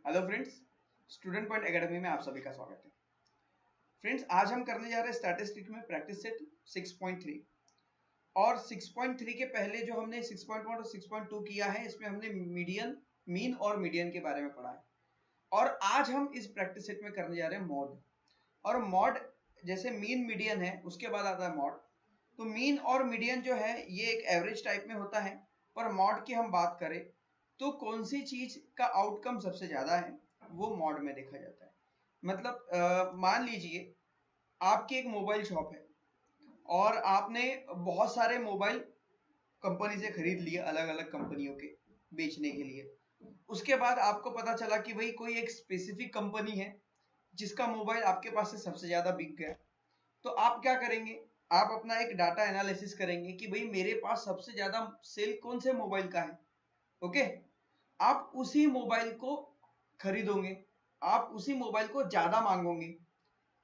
Hello friends, student point academy में आप सभी का स्वागत है। फ्रेंड्स, आज हम करने जा रहे हैं स्टैटिस्टिक्स में प्रैक्टिस सेट 6.3 और 6.3 के पहले जो हमने 6.1 और 6.2 किया है, इसमें हमने मीन और मीडियन के बारे में पढ़ा है। और आज हम इस प्रैक्टिस सेट में करने जा रहे हैं मॉड। और मॉड जैसे मीन मीडियन है, उसके बाद आता है मॉड। तो मीन और मीडियन जो है ये एक एवरेज टाइप में होता है, पर मॉड की हम बात करें तो कौन सी चीज का आउटकम सबसे ज्यादा है वो मॉड में देखा जाता है। मतलब मान लीजिए आपकी एक मोबाइल शॉप है और आपने बहुत सारे मोबाइल कंपनी से खरीद लिए, अलग अलग कंपनियों के बेचने के लिए। उसके बाद आपको पता चला कि भाई कोई एक स्पेसिफिक कंपनी है जिसका मोबाइल आपके पास से सबसे ज्यादा बिक गया। तो आप क्या करेंगे, आप अपना एक डाटा एनालिसिस करेंगे कि भाई मेरे पास सबसे ज्यादा सेल कौन से मोबाइल का है। ओके, आप उसी मोबाइल को खरीदोगे, आप उसी मोबाइल को ज्यादा मांगोगे।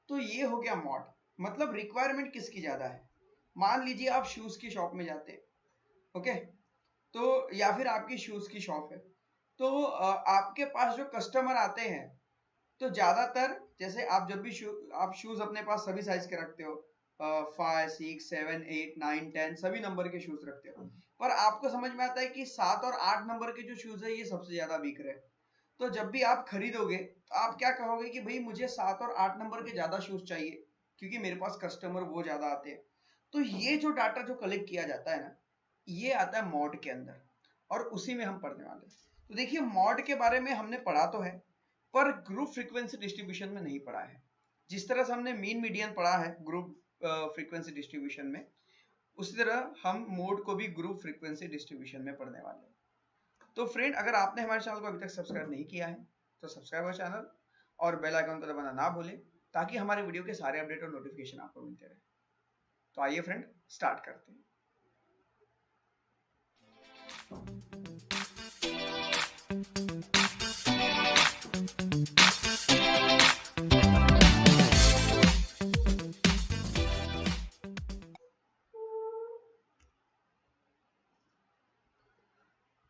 तो ये हो गया मॉड, मतलब रिक्वायरमेंट किसकी ज्यादा है। मान लीजिए आप शूज की शॉप में जाते हैं, ओके, तो या फिर आपकी शूज की शॉप है, तो आपके पास जो कस्टमर आते हैं, तो ज्यादातर जैसे आप जब भी आप शूज अपने पास सभी साइज के रखते हो, 5, 6, 7, 8, 9, 10 सभी नंबर के शूज रखते हो, पर आपको समझ में आता है कि 7 और 8 नंबर के जो शूज है ये सबसे ज्यादा बिक रहे हैं। तो जब भी आप खरीदोगे तो आप क्या कहोगे कि भाई मुझे 7 और 8 नंबर के ज्यादा शूज चाहिए, क्योंकि मेरे पास कस्टमर वो ज्यादा आते हैं। तो ये जो डाटा जो कलेक्ट किया जाता है ना, ये आता है मॉड के अंदर, और उसी में हम पढ़ने वाले हैं। तो देखिए, मॉड के बारे में हमने पढ़ा तो है, पर ग्रुप फ्रीक्वेंसी डिस्ट्रीब्यूशन में नहीं पढ़ा है। जिस तरह से हमने मीन मीडियन पढ़ा है ग्रुप फ्रीक्वेंसी डिस्ट्रीब्यूशन में, उसी तरह हम मोड को भी ग्रुप फ्रीक्वेंसी डिस्ट्रीब्यूशन में पढ़ने वाले हैं। तो फ्रेंड, अगर आपने हमारे चैनल को अभी तक सब्सक्राइब नहीं किया है तो सब्सक्राइब हमारे चैनल और बेल आइकन को दबाना ना भूलें, ताकि हमारे वीडियो के सारे अपडेट और नोटिफिकेशन आपको मिलते रहे। तो आइए फ्रेंड, स्टार्ट करते हैं।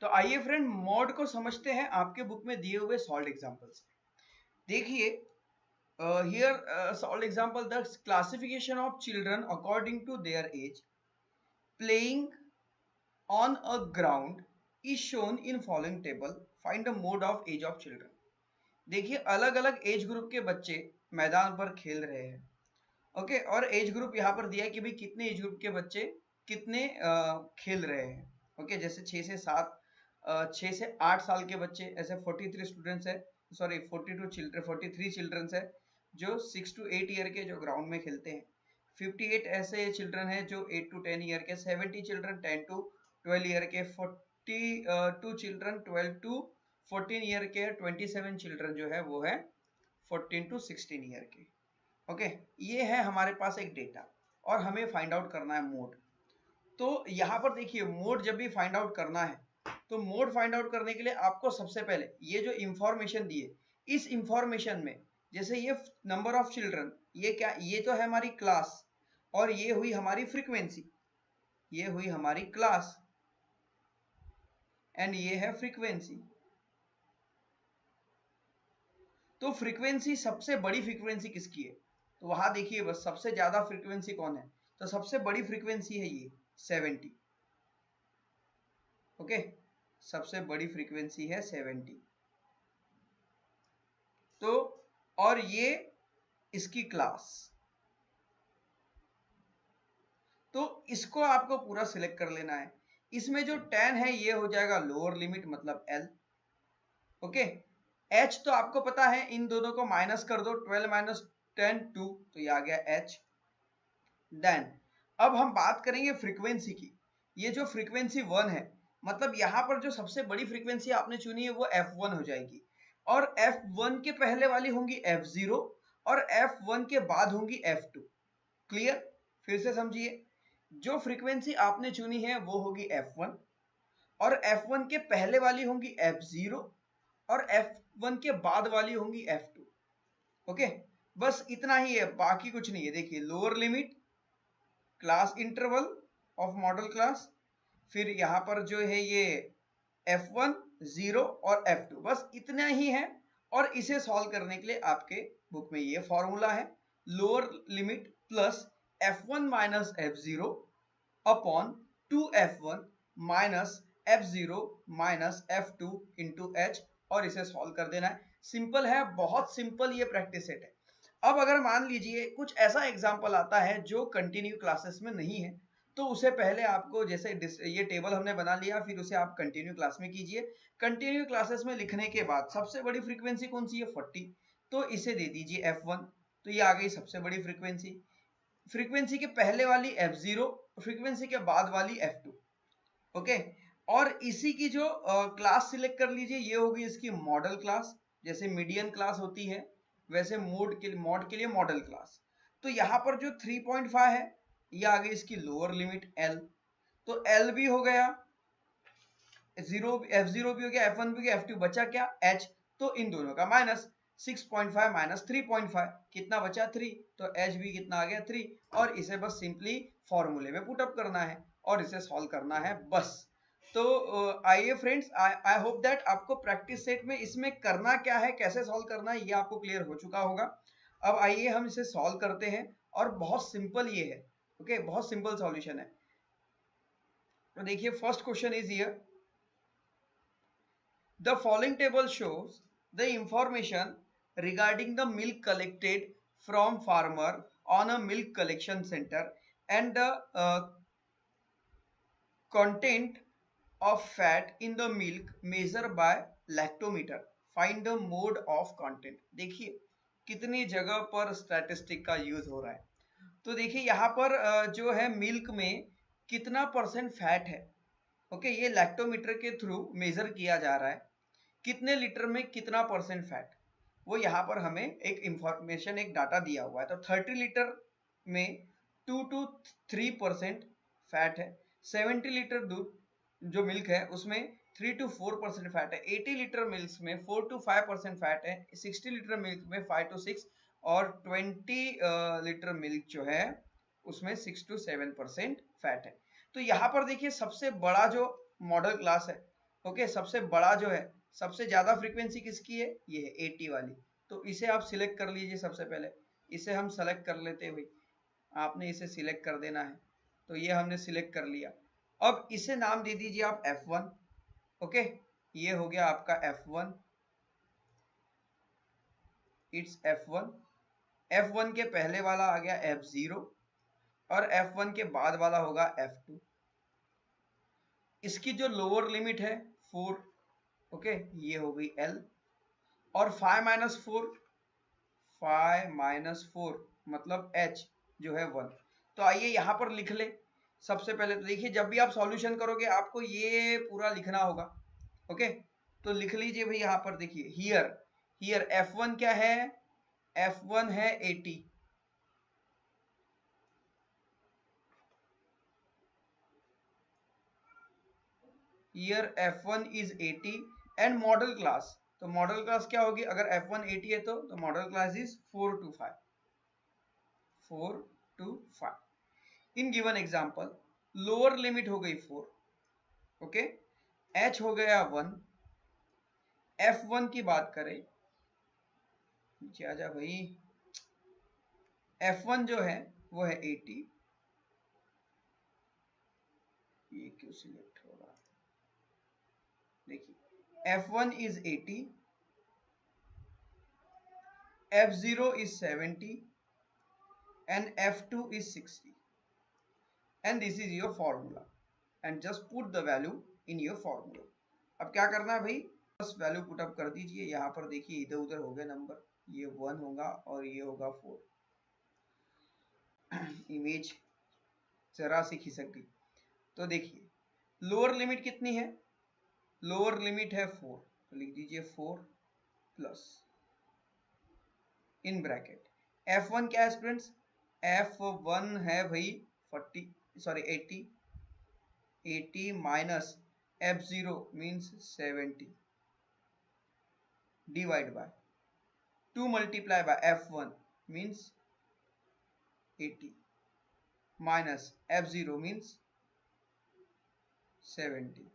तो आइए फ्रेंड, मॉड को समझते हैं आपके बुक में दिए हुए सॉल्व एग्जांपल्स। देखिए, here solved example, the classification of children according to their age playing on a ground is shown in following table. Find the mode of age of children. देखिए, अलग अलग एज ग्रुप के बच्चे मैदान पर खेल रहे हैं। ओके, और एज ग्रुप यहाँ पर दिया है कि भाई कितने एज ग्रुप के बच्चे कितने खेल रहे हैं। ओके, जैसे 6 से 8 साल के बच्चे, ऐसे 43 स्टूडेंट्स है, सॉरी 43 चिल्ड्रंस है जो 6 to 8 ईयर के जो ग्राउंड में खेलते हैं। 58 ऐसे चिल्ड्रन है जो 8 to 10 ईयर के, 70 चिल्ड्रन 10 to 12 ईयर के, 42 चिल्ड्रन 12 to 14 ईयर के, 27 चिल्ड्रन जो है वो है 14 to 16 ईयर के। ओके, ये है हमारे पास एक डेटा, और हमें फाइंड आउट करना है मोड। तो यहाँ पर देखिए, मोड जब भी फाइंड आउट करना है, तो मोड फाइंड आउट करने के लिए आपको सबसे पहले ये जो इंफॉर्मेशन दी है, इस इंफॉर्मेशन में जैसे ये नंबर ऑफ चिल्ड्रन, ये क्या, ये तो है हमारी क्लास, और ये हुई हमारी फ्रीक्वेंसी, ये हुई हमारी क्लास, एंड ये है फ्रीक्वेंसी। तो फ्रीक्वेंसी, सबसे बड़ी फ्रीक्वेंसी किसकी है, तो वहां देखिए बस सबसे ज्यादा फ्रीक्वेंसी कौन है, तो सबसे बड़ी फ्रीक्वेंसी है ये 70। ओके, सबसे बड़ी फ्रीक्वेंसी है 70। तो और ये इसकी क्लास, तो इसको आपको पूरा सिलेक्ट कर लेना है। इसमें जो 10 है ये हो जाएगा लोअर लिमिट, मतलब L। ओके, H तो आपको पता है, इन दोनों को माइनस कर दो, 12 माइनस 10 2, तो ये आ गया H। देन अब हम बात करेंगे फ्रीक्वेंसी की। ये जो फ्रीक्वेंसी 1 है, मतलब यहाँ पर जो सबसे बड़ी फ्रीक्वेंसी आपने चुनी है वो F1 हो जाएगी, और F1 के पहले वाली होंगी F0, और F1 के बाद होंगी F2। क्लियर, फिर से समझिए, जो फ्रीक्वेंसी आपने चुनी है वो होगी F1, और F1 के पहले वाली होंगी F0, और F1 के बाद वाली होंगी F2। ओके, बस इतना ही है, बाकी कुछ नहीं है। देखिए, lower limit, class interval of model class, फिर यहाँ पर जो है ये F1, 0 और F2, बस इतना ही है। और इसे सॉल्व करने के लिए आपके बुक में ये फॉर्मूला है, lower limit plus f1 minus f0 upon 2f1 minus f0 minus f2 into h, और इसे सॉल्व कर देना है। सिंपल है, बहुत सिंपल ये प्रैक्टिस सेट है। अब अगर मान लीजिए कुछ ऐसा एग्जाम्पल आता है जो कंटिन्यू क्लासेस में नहीं है, तो उसे पहले आपको, जैसे ये टेबल हमने बना लिया, फिर उसे आप कंटिन्यू क्लास में कीजिए। कंटिन्यू क्लासेस में लिखने के बाद सबसे बड़ी फ्रीक्वेंसी कौन सी है, 40, तो इसे दे दीजिए f1, तो ये आ गई सबसे बड़ी फ्रीक्वेंसी। फ्रीक्वेंसी के पहले वाली f0, फ्रीक्वेंसी के बाद वाली f2, ओके। और इसी की जो क्लास सिलेक्ट कर लीजिए, ये होगी इसकी मॉडल क्लास। जैसे मीडियन क्लास होती है वैसे मॉड के लिए मॉडल क्लास। तो यहाँ पर जो 3.5 है ये आ गई इसकी लोअर लिमिट L, तो L भी हो गया, f0 भी हो गया, f1 भी हो गया, f2 बचा क्या, h, तो इन दोनों का माइनस 6.5 माइनस 3.5 कितना बचा 3, तो h भी कितना आ गया 3, और इसे बस सिंपली फॉर्मूले में पुटअप करना है और इसे सॉल्व करना है बस। तो आइए फ्रेंड्स, आई होप दैट आपको प्रैक्टिस सेट में इसमें करना क्या है, कैसे सॉल्व करना है, ये आपको क्लियर हो चुका होगा। अब आइए हम इसे सॉल्व करते हैं, और बहुत सिंपल ये है, ओके, बहुत सिंपल सॉल्यूशन है। तो देखिए first question is here, the following table shows the information regarding the milk collected from farmer on a milk collection center and the content of fat in the milk measured by lactometer. Find the mode of content. देखिए कितनी जगह पर statistic का use हो रहा है। तो देखिए यहाँ पर जो है मिल्क में कितना परसेंट फैट है, ओके, ये लैक्टोमीटर के थ्रू मेजर किया जा रहा है, कितने लीटर में कितना परसेंट फैट, वो यहाँ पर हमें एक इंफॉर्मेशन, एक डाटा दिया हुआ है। तो 30 लीटर में 2 to 3% फैट है, 70 लीटर दूध जो मिल्क है उसमें 3 to 4% फैट है, 80 लीटर मिल्क में 4 to 5% फैट है, 60 लीटर मिल्क में 5 to 6, और 20 लीटर मिल्क जो है उसमें 6 to 7% फैट है। तो यहाँ पर देखिए सबसे बड़ा जो मॉडल क्लास है, ओके, सबसे बड़ा जो है, सबसे ज्यादा फ्रीक्वेंसी किसकी है, ये है 80 वाली। तो इसे आप सिलेक्ट कर लीजिए, सबसे पहले इसे हम सेलेक्ट कर लेते हुए, आपने इसे सिलेक्ट कर देना है। तो ये हमने सिलेक्ट कर लिया। अब इसे नाम दे दीजिए आप F1, ओके, ये हो गया आपका F1, इट्स F1। F1 के पहले वाला आ गया F0, और F1 के बाद वाला होगा F2। इसकी जो लोअर लिमिट है 4, ओके, ये हो गई L, और 5 माइनस 4, 5 माइनस 4 मतलब h जो है 1। तो आइए यहाँ पर लिख ले। सबसे पहले तो देखिए जब भी आप सॉल्यूशन करोगे आपको ये पूरा लिखना होगा, ओके, तो लिख लीजिए भाई। यहाँ पर देखिए हियर f1 क्या है, f1 है 80, here f1 is 80 and model class, तो मॉडल क्लास क्या होगी, अगर f1 80 है तो model class is 4 to 5, 4 to 5। In given example lower limit हो गई 4, ओके, h हो गया 1, f1 की बात करें, नीचे आ जा भाई, f1 जो है वो है 80, ये क्यों सिलेक्ट हो रहा, देखिए f1 is 80, f0 is 70 and f2 is 60, and this is your formula, and just put the value in your formula। अब क्या करना है भाई, बस वैल्यू पुट अप कर दीजिए। यहाँ पर देखिए इधर उधर हो गए नंबर, ये 1 होगा और ये होगा 4, इमेज जरा सी खिसक गई। तो देखिए लोअर लिमिट कितनी है, लोअर लिमिट है 4, तो लिख दीजिए 4 प्लस इन ब्रैकेट f1 क्या है स्टूडेंट्स, f1 है भाई 80 minus f0 means 70 divide by 2 multiply by f1 means 80 minus f0 means 70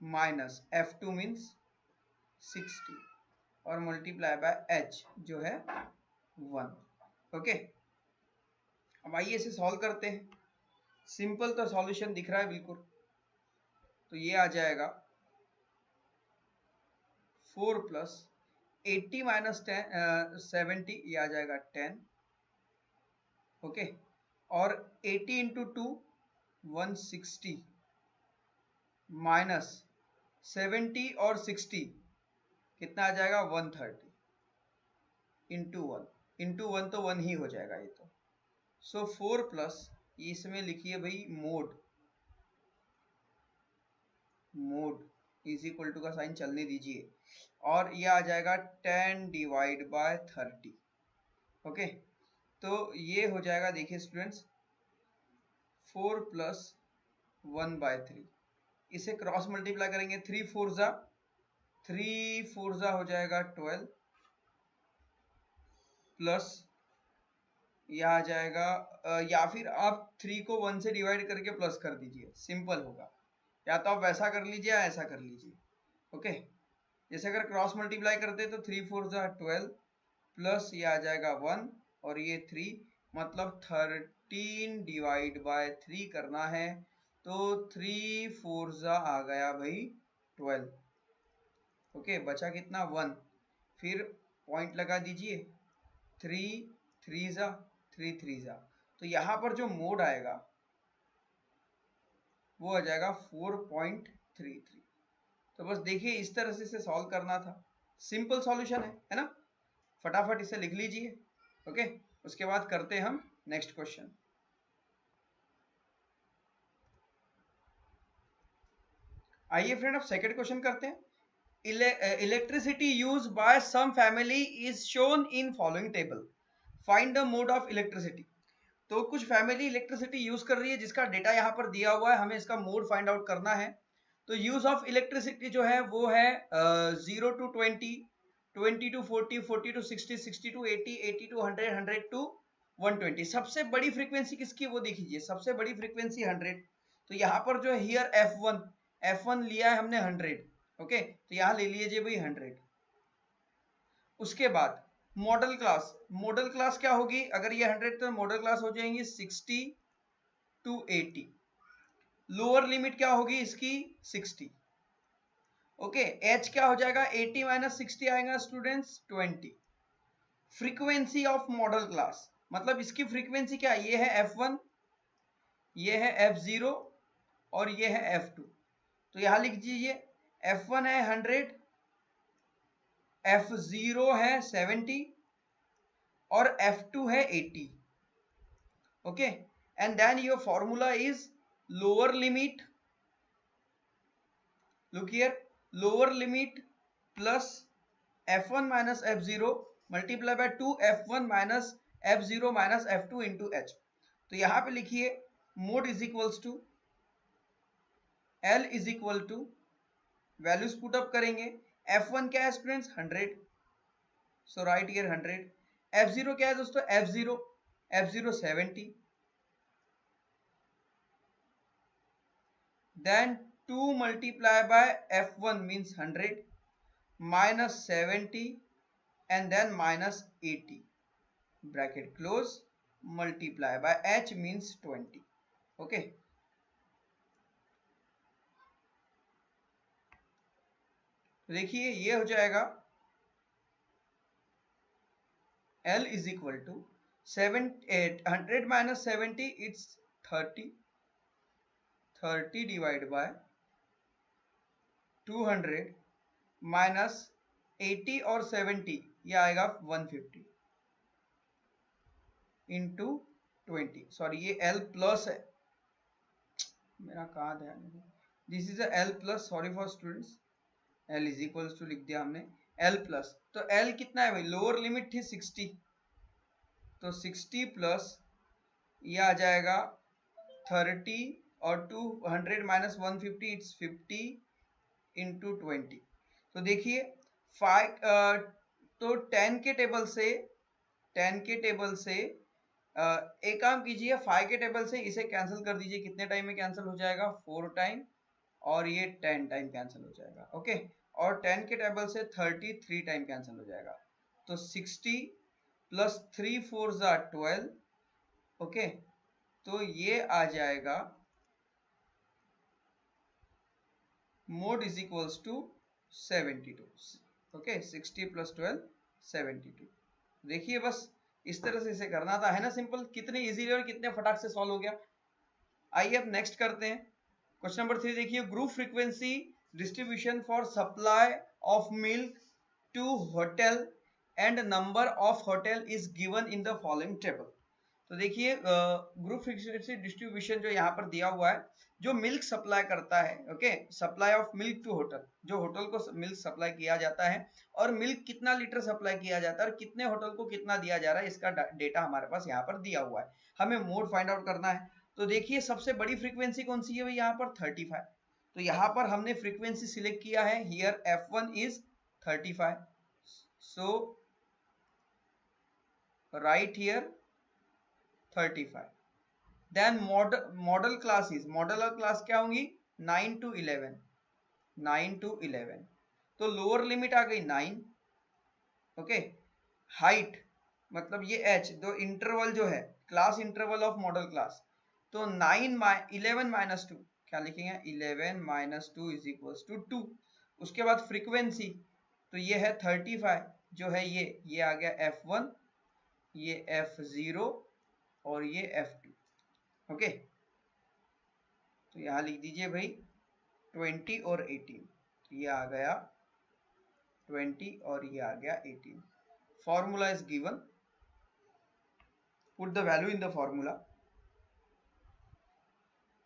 minus f2 means 60, और मल्टीप्लाई बाय h जो है 1। ओके, अब आइए इसे सॉल्व करते हैं। सिंपल तो सॉल्यूशन दिख रहा है बिल्कुल। तो ये आ जाएगा 4 प्लस 80 माइनस 70, ये आ जाएगा 10। ओके, और 80 इंटू 2 160 माइनस 70 और 60 कितना आ जाएगा 130 इंटू 1 तो 1 ही हो जाएगा ये तो। सो 4 प्लस इसमें लिखिए भाई मोड इज इक्वल टू का साइन चलने दीजिए, और ये आ जाएगा 10 डिवाइड बाय 30। ओके, तो ये हो जाएगा, देखिए स्टूडेंट्स 4 प्लस 1/3, इसे क्रॉस मल्टीप्लाई करेंगे 3 4 हो जाएगा 12 प्लस यह आ जाएगा या फिर आप 3 को 1 से डिवाइड करके प्लस कर दीजिए, सिंपल होगा। या तो आप वैसा कर लीजिए या ऐसा कर लीजिए। ओके, जैसे अगर क्रॉस मल्टीप्लाई करते तो 3 4 12 प्लस ये आ जाएगा 1 और ये 3, मतलब 13 डिवाइड बाय 3 करना है। तो 3 4 आ गया भाई 12। ओके, बचा कितना 1, फिर पॉइंट लगा दीजिए 3 3 तो यहाँ पर जो मोड आएगा वो आ जाएगा 4.33। तो बस देखिए इस तरह से इसे सॉल्व करना था। सिंपल सॉल्यूशन है ना, फटाफट इसे लिख लीजिए। ओके, उसके बाद करते हैं हम नेक्स्ट क्वेश्चन। आइए फ्रेंड अब सेकंड क्वेश्चन करते हैं। Electricity use by some family is shown in following table, find the mode of electricity. तो कुछ फैमिली इलेक्ट्रिसिटी यूज कर रही है जिसका डेटा यहाँ पर दिया हुआ है, हमें इसका मोड फाइंड आउट करना है। तो यूज ऑफ इलेक्ट्रिसिटी जो है वो है 0 to 20, 20 to 40, 40 to 60, 60 to 80, 80 to 100, 100 to 120। सबसे बड़ी फ्रीक्वेंसी किसकी वो देखिए, सबसे बड़ी फ्रीक्वेंसी 100। तो यहाँ पर जो है हियर F1 लिया है हमने 100। ओके, तो यहाँ ले लीजिए भाई 100। उसके बाद मॉडल क्लास क्या होगी, अगर ये 100 तो मॉडल क्लास हो जाएंगी 60 to 80। लोअर लिमिट क्या होगी इसकी 60। ओके, एच क्या हो जाएगा 80 माइनस 60 आएगा students 20। Frequency of model class मतलब इसकी फ्रीक्वेंसी क्या, ये है F1, ये है F0 और ये है F2। तो यहां लिख दीजिए F1 है 100, F0 है 70 और F2 है 80। Okay, and then your formula is lower limit, look here, lower limit plus f1 minus f0 multiply by 2 f1 minus f0 minus f2 into h। तो यहां पे लिखिए mode is equals to l is equal to values put up करेंगे। f1 क्या है students 100, so right here 100। f0 क्या है दोस्तों f0 70, then 2 multiply by f1 means 100 minus 70 and then minus 80 bracket close multiply by h means 20। okay, देखिए ये हो जाएगा L is equal to 100 minus 70 it's 30 divided by 200 minus 80 और 70 ये आएगा 150 इंटू 20। सॉरी ये L प्लस है, मेरा कहाँ ध्यान है, this is L plus, sorry for students, L is equals to लिख दिया हमने L प्लस। तो L कितना है भाई, लोअर लिमिट थी 60, तो 60 प्लस ये आ जाएगा 30 और 200 माइनस 150 इट्स 50 इंटू 20। तो देखिए 5 तो 10 के टेबल से एक काम कीजिए, 5 के टेबल से इसे कैंसिल कर दीजिए, कितने टाइम में कैंसिल हो जाएगा 4 टाइम, और ये 10 टाइम कैंसिल हो जाएगा। ओके, और 10 के टेबल से 33 टाइम कैंसिल हो जाएगा, तो 60 प्लस 3 4 12, ओके, तो ये आ जाएगा mode is equals to 72, okay, 60 plus 12 72। देखिए बस इस तरह से इसे करना था, है ना सिंपल, कितने इजीली और कितने फटाक से सॉल्व हो गया। आइए अब नेक्स्ट करते हैं क्वेश्चन नंबर 3। देखिए group frequency distribution for supply of milk to hotel and number of hotel is given in the following table. तो देखिए ग्रुप फ्रीक्वेंसी डिस्ट्रीब्यूशन जो यहाँ पर दिया हुआ है, जो मिल्क सप्लाई करता है, okay, supply of milk to hotel, जो होटल को मिल्क सप्लाई किया जाता है, और मिल्क कितना लीटर सप्लाई किया जाता है और कितने होटल को कितना दिया जा रहा है, इसका डेटा हमारे पास यहाँ पर दिया हुआ है। हमें मोड फाइंड आउट करना है। तो देखिए सबसे बड़ी फ्रीक्वेंसी कौन सी है भाई, यहाँ पर 35। तो यहाँ पर हमने फ्रीक्वेंसी सिलेक्ट किया है, here F1 is 35, so right here 35। Then modal classes, modal class क्या होंगी, 9 to 11, 9 to 11। तो लोअर लिमिट आ गई 9, ओके। हाइट मतलब ये h, दो इंटरवल जो है, class interval of model class, तो 11 माइनस 2, क्या लिखेंगे, 11 माइनस 2 इज इक्वल्स टू 2। उसके बाद फ्रीक्वेंसी, तो ये है 35, जो है ये आ गया F1, ये F0 और ये F2, ओके। तो यहाँ लिख दीजिए भाई 20 और 18, ये आ गया 20 और ये आ गया 18। Formula is given, put the value in the formula.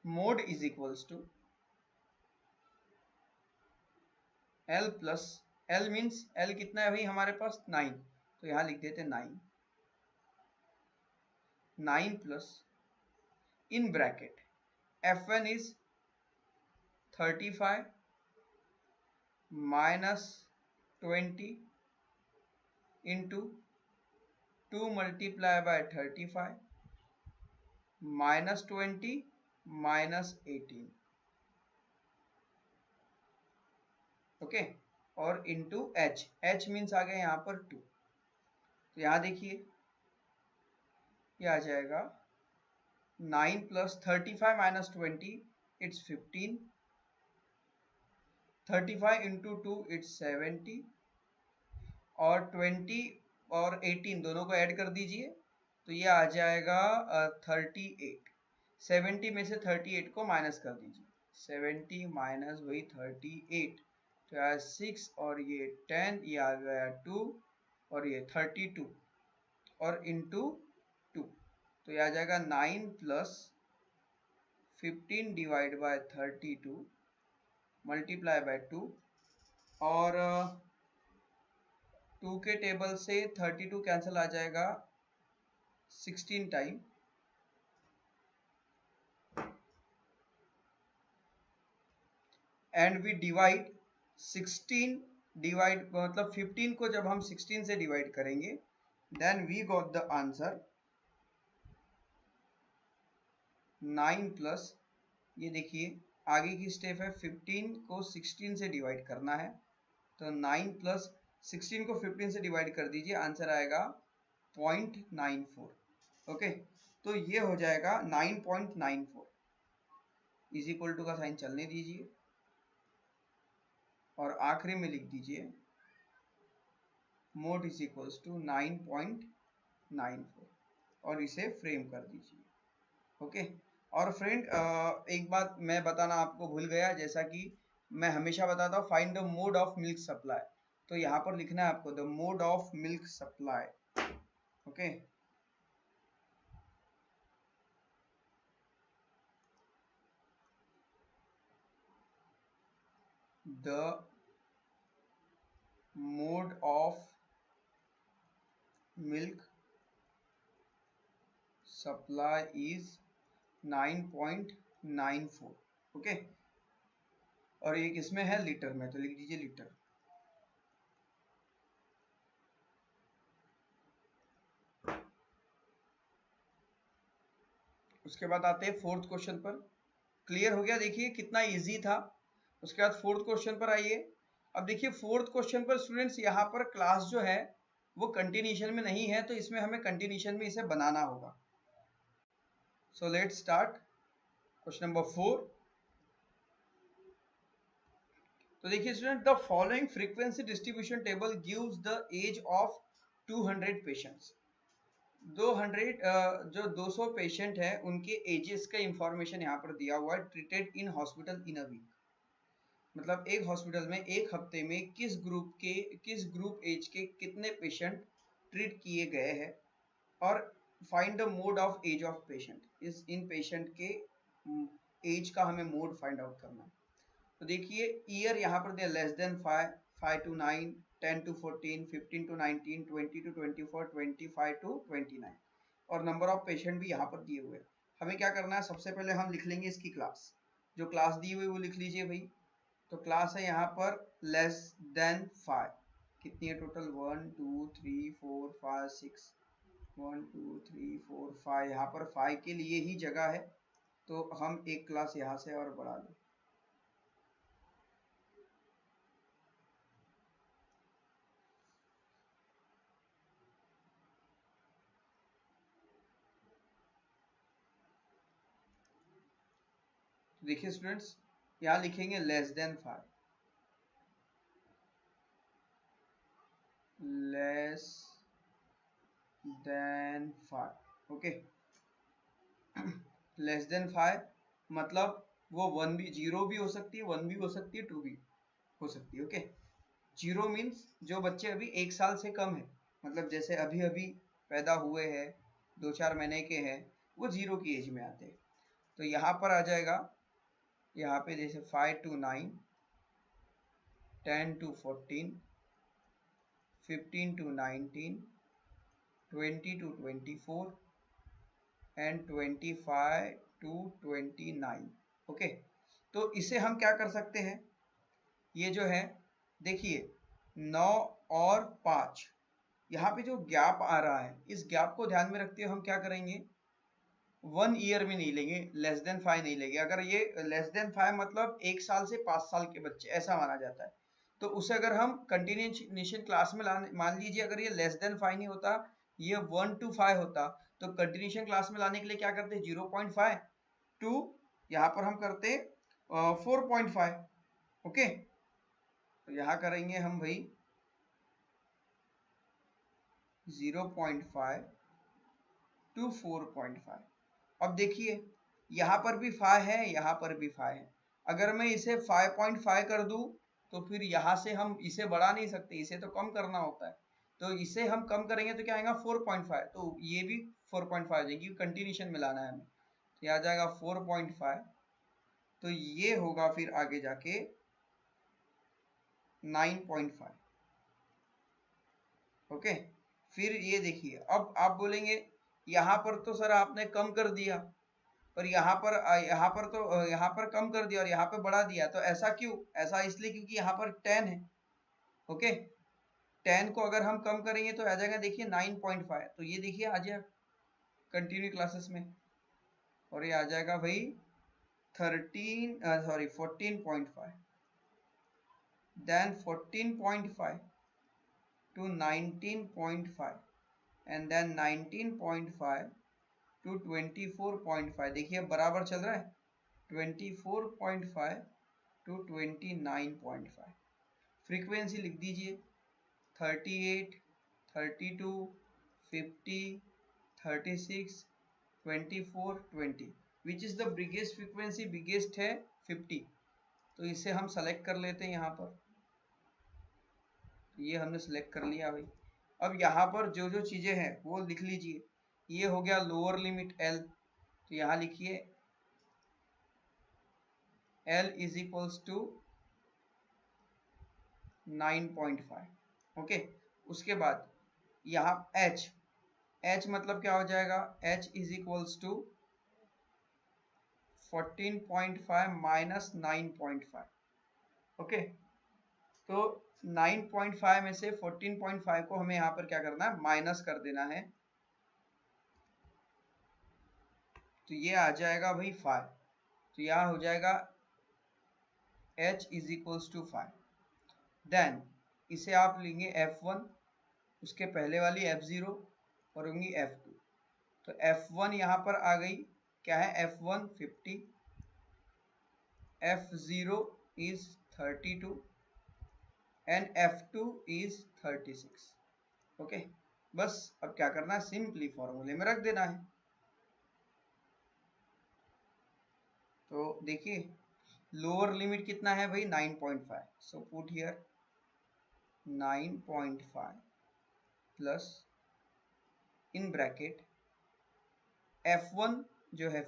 Mode is equals to L plus, L means L कितना है भाई हमारे पास, 9, तो यहाँ लिख देते 9 plus in bracket F1 is 35 minus 20 into 2 multiply by 35 minus 20 minus 18, okay, और इंटू h, h मीन्स आ गया यहाँ पर 2। तो यहाँ देखिए ये आ जाएगा 9 plus 35 minus 20 it's 15, 35 into 2 it's 70, और 20 और 18 दोनों को ऐड कर दीजिए, तो ये आ जाएगा 38। 70 में से 38 को माइनस कर दीजिए, 70 माइनस वही 38, तो यार 6 और ये 10, ये आ गया 2 और ये 32 और इंटू 2, तो ये आ जाएगा 9 plus 15 divide by 32 multiply by 2, और 2 के टेबल से 32 कैंसिल आ जाएगा 16 time, and we divide 16 divide मतलब 15 को जब हम 16 से डिवाइड करेंगे, then we got the answer 9 plus, ये देखिए आगे की स्टेप है, 15 को 16 से डिवाइड करना है, तो 9 प्लस 16 को 15 से डिवाइड कर दीजिए, आंसर आएगा 0.94, ओके। तो ये हो जाएगा 9.94, इज इक्वल टू का साइन चलने दीजिए, और आखिरी में लिख दीजिए मोड इज इक्वल्स टू 9.94, और इसे फ्रेम कर दीजिए, ओके। और फ्रेंड एक बात मैं बताना आपको भूल गया, जैसा कि मैं हमेशा बताता हूँ, find the mode of milk supply, तो यहाँ पर लिखना है आपको the mode of milk supply, okay. The mode of milk supply is 9.94, okay. और ये किसमें है, लीटर में, तो लिख दीजिए लीटर। उसके बाद आते हैं फोर्थ क्वेश्चन पर। क्लियर हो गया, देखिए कितना इजी था। उसके बाद फोर्थ क्वेश्चन पर आइए। अब देखिए फोर्थ क्वेश्चन पर स्टूडेंट्स यहाँ पर क्लास जो है वो कंटिन्यूशन में नहीं है, तो इसमें हमें कंटिन्यूशन में इसे बनाना होगा। So let's start question number 4। तो देखिए student, the following frequency distribution table gives the age of 200 patients. 200 patient है उनके एजेस का इंफॉर्मेशन यहाँ पर दिया हुआ है। Treated in hospital in a week, मतलब एक हॉस्पिटल में एक हफ्ते में किस ग्रुप एज के कितने पेशेंट ट्रीट किए गए हैं, और find the mode of age of patient. इस इन पेशेंट के एज का हमें मोड फाइंड आउट करना है। तो देखिए ईयर यहाँ पर दिया less than 5, 5 to 9, 10 to 14, 15 to 19, 20 to 24, 25 to 29, और नंबर ऑफ पेशेंट भी यहाँ पर दिए हुए हैं। हमें क्या करना है, सबसे पहले हम लिख लेंगे इसकी क्लास। जो क्लास दी हुई वो लिख लीजिए भाई। तो क्लास है यहाँ पर लेस देन 5। कितनी है टोटल, 1 2 3 4 5 6, 1 2 3 4 5। यहाँ पर 5 के लिए ही जगह है, तो हम एक क्लास यहाँ से और बढ़ा लें। देखिए स्टूडेंट्स, यहाँ लिखेंगे less than 5, less than 5। Okay, less than 5 मतलब वो 1 भी, 0 भी हो सकती है, 1 भी हो सकती है, 2 भी हो सकती है। ओके, 0 मीन्स जो बच्चे अभी 1 साल से कम है, मतलब जैसे अभी अभी पैदा हुए हैं, 2-4 महीने के हैं, वो 0 की एज में आते हैं। तो यहाँ पर आ जाएगा, यहाँ पे जैसे 5 to 9, 10 to 14, 15 to 19, 20 to 24 and 25 to 29। Okay, तो इसे हम क्या कर सकते हैं, ये जो है देखिए 9 और 5, यहाँ पे जो गैप आ रहा है, इस गैप को ध्यान में रखते हुए हम क्या करेंगे, 1 ईयर में नहीं लेंगे, लेस देन 5 नहीं लेंगे। अगर ये लेस देन 5 मतलब 1 साल से 5 साल के बच्चे ऐसा माना जाता है, तो उसे अगर हम कंटिन्यूएशन क्लास में लाने, मान लीजिए अगर ये लेस देन 5 नहीं होता, ये 1 to 5 होता, तो कंटिन्यूएशन क्लास में लाने के लिए क्या करते, 0.5 टू यहाँ पर हम करते 4.5। ओके, तो यहाँ करेंगे हम भाई 0.5 to 4.5। अब देखिए यहाँ पर भी 5 है, यहाँ पर भी 5 है। अगर मैं इसे 5.5 कर दूं, तो फिर यहाँ से हम इसे बढ़ा नहीं सकते, इसे तो कम करना होता है। तो इसे हम कम करेंगे तो क्या आएगा, 4.5। तो ये भी 4.5 आ जाएगी, कंटिन्यूशन में लाना है हमें, तो यह आ जाएगा 4.5। तो ये होगा फिर आगे जाके 9.5। ओके, फिर ये देखिए, अब आप बोलेंगे यहाँ पर तो सर आपने कम कर दिया, पर यहाँ पर कम कर दिया और यहाँ पे बढ़ा दिया, तो ऐसा क्यों, ऐसा इसलिए क्योंकि यहाँ पर 10 है। ओके, 10 को अगर हम कम करेंगे तो आ जाएगा देखिए 9.5। तो ये देखिए आ जाएगा कंटिन्यू क्लासेस में, और ये आ जाएगा भाई 14.5, then 14.5 to 19.5, and then 19.5 to 24.5। देखिए बराबर चल रहा है, 24.5 to 29.5। फ्रीक्वेंसी लिख दीजिए 38, 32, 50, 36, 24, 20। Which is the biggest frequency, biggest है 50, तो इसे हम सेलेक्ट कर लेते हैं यहाँ पर। ये हमने सेलेक्ट कर लिया भाई। अब यहाँ पर जो जो चीजें हैं वो लिख लीजिए। ये हो गया लोअर लिमिट L, तो यहाँ लिखिए L is equals to 9.5। Okay, उसके बाद यहाँ H मतलब क्या हो जाएगा, H is equals to 14.5 minus 9.5। Okay, तो 9.5 में से 14.5 को हमें यहाँ पर क्या करना है, माइनस कर देना है, तो ये आ जाएगा भाई 5। तो यहाँ हो जाएगा H इज इक्वल्स टू 5। देन इसे आप लेंगे F1, उसके पहले वाली F0 और होंगी F2। तो F1 यहाँ पर आ गई, क्या है F1 50, F0 is 32 and F2 is 36। Okay, बस अब क्या करना है, सिंपली फॉर्मूले में रख देना है। तो देखिए लोअर लिमिट कितना है भाई 9.5, so put here 9.5 plus in bracket F1 जो है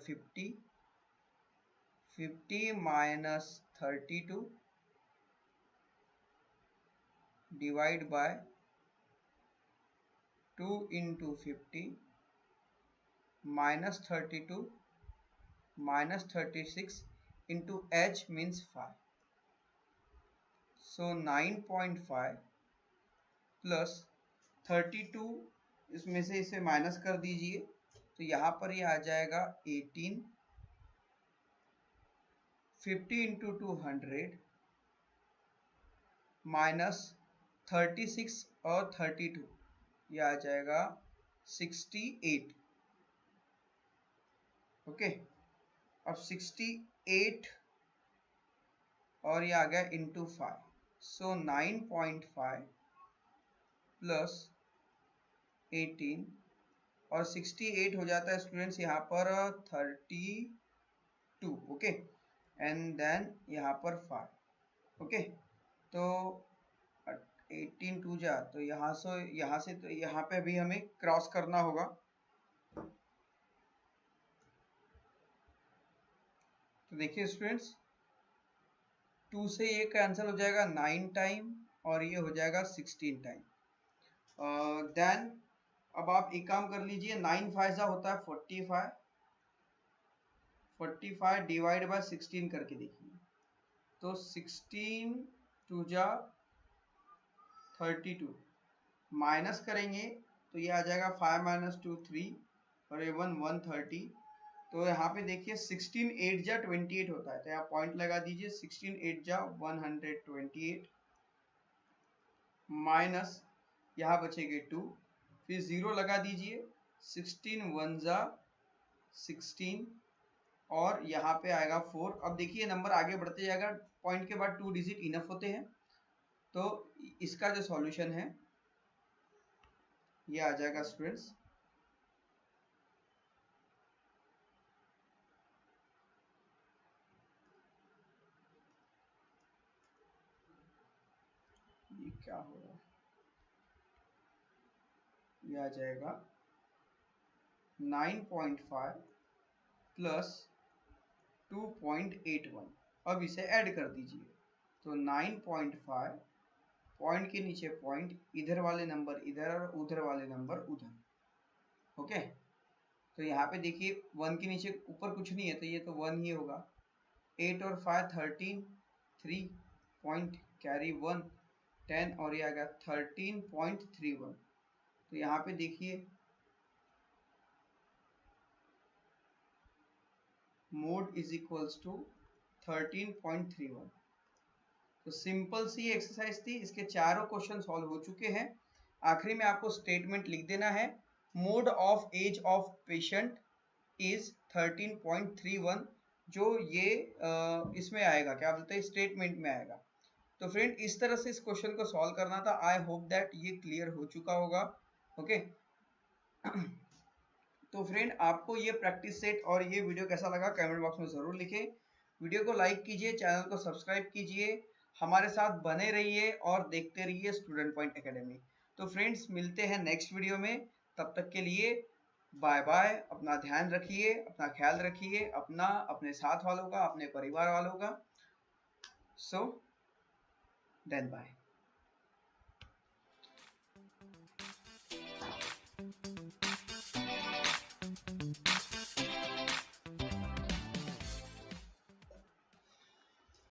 50 minus 32 divide by 2 into 50 minus 32 minus 36 into h means 5, so 9.5 plus 32, इसमें से इसे माइनस कर दीजिए तो यहाँ पर ये आ जाएगा 18, 50 इंटू 200 माइनस 36 और 32, ये आ जाएगा 68। ओके, अब 68 और ये आ गया इंटू 5, सो 9.5 प्लस 18 और 68 हो जाता है स्टूडेंट्स यहाँ पर 32। ओके, एंड देन यहाँ पर 5। ओके, तो 18 टू जा, तो यहाँ से तो यहाँ पे भी हमें क्रॉस करना होगा। तो देखिए स्टूडेंट्स 2 से ये कैंसिल हो जाएगा 9 टाइम और ये हो जाएगा 16 टाइम। देन अब आप एक काम कर लीजिए, 9 5 होता है 45, 45 डिवाइड बाय 16 करके देखिए, तो 16 टू जा 32, माइनस करेंगे तो ये आ जाएगा 5 माइनस 2 3 और ये 1 130। तो यहाँ पे देखिए 16 8 जा 28 होता है, तो यहाँ पॉइंट लगा दीजिए, 16 8 जा 128 माइनस यहाँ बचेंगे 2, फिर 0 लगा दीजिए, 16 1 जा 16 और यहाँ पे आएगा 4। अब देखिए नंबर आगे बढ़ते जाएगा, पॉइंट के बाद 2 डिजिट इनफ होते हैं। तो इसका जो सॉल्यूशन है ये आ जाएगा स्टूडेंट्स ये क्या हो रहा है, ये आ जाएगा 9.5 प्लस 2.81। अब इसे ऐड कर दीजिए, तो 9.5 पॉइंट के नीचे पॉइंट, इधर वाले नंबर इधर और उधर वाले नंबर उधर। ओके, तो यहाँ पे देखिए 1 के नीचे ऊपर कुछ नहीं है तो ये तो 1 ही होगा। 8 और 5 13, 3 पॉइंट कैरी 1 10 और ये आ गया 13.31। तो यहाँ पे देखिए मोड इज इक्वल्स टू 13.31। तो सिंपल सी एक्सरसाइज थी, इसके चारों क्वेश्चन सॉल्व हो चुके हैं। आखिरी में आपको स्टेटमेंट लिख देना है, mode of age of patient is 13.31, जो ये इसमें आएगा, क्या बोलते हैं, स्टेटमेंट में आएगा। तो फ्रेंड इस तरह से इस क्वेश्चन को सॉल्व करना था। आई होप दैट ये क्लियर हो चुका होगा। ओके तो फ्रेंड आपको ये प्रैक्टिस सेट और ये वीडियो कैसा लगा कमेंट बॉक्स में ज़रूर लिखें। वीडियो को लाइक कीजिए, चैनल को सब्सक्राइब कीजिए, हमारे साथ बने रहिए और देखते रहिए स्टूडेंट पॉइंट एकेडमी। तो फ्रेंड्स मिलते हैं नेक्स्ट वीडियो में, तब तक के लिए बाय बाय। अपना ध्यान रखिए, अपना ख्याल रखिए, अपना, अपने साथ वालों का, अपने परिवार वालों का। So then bye.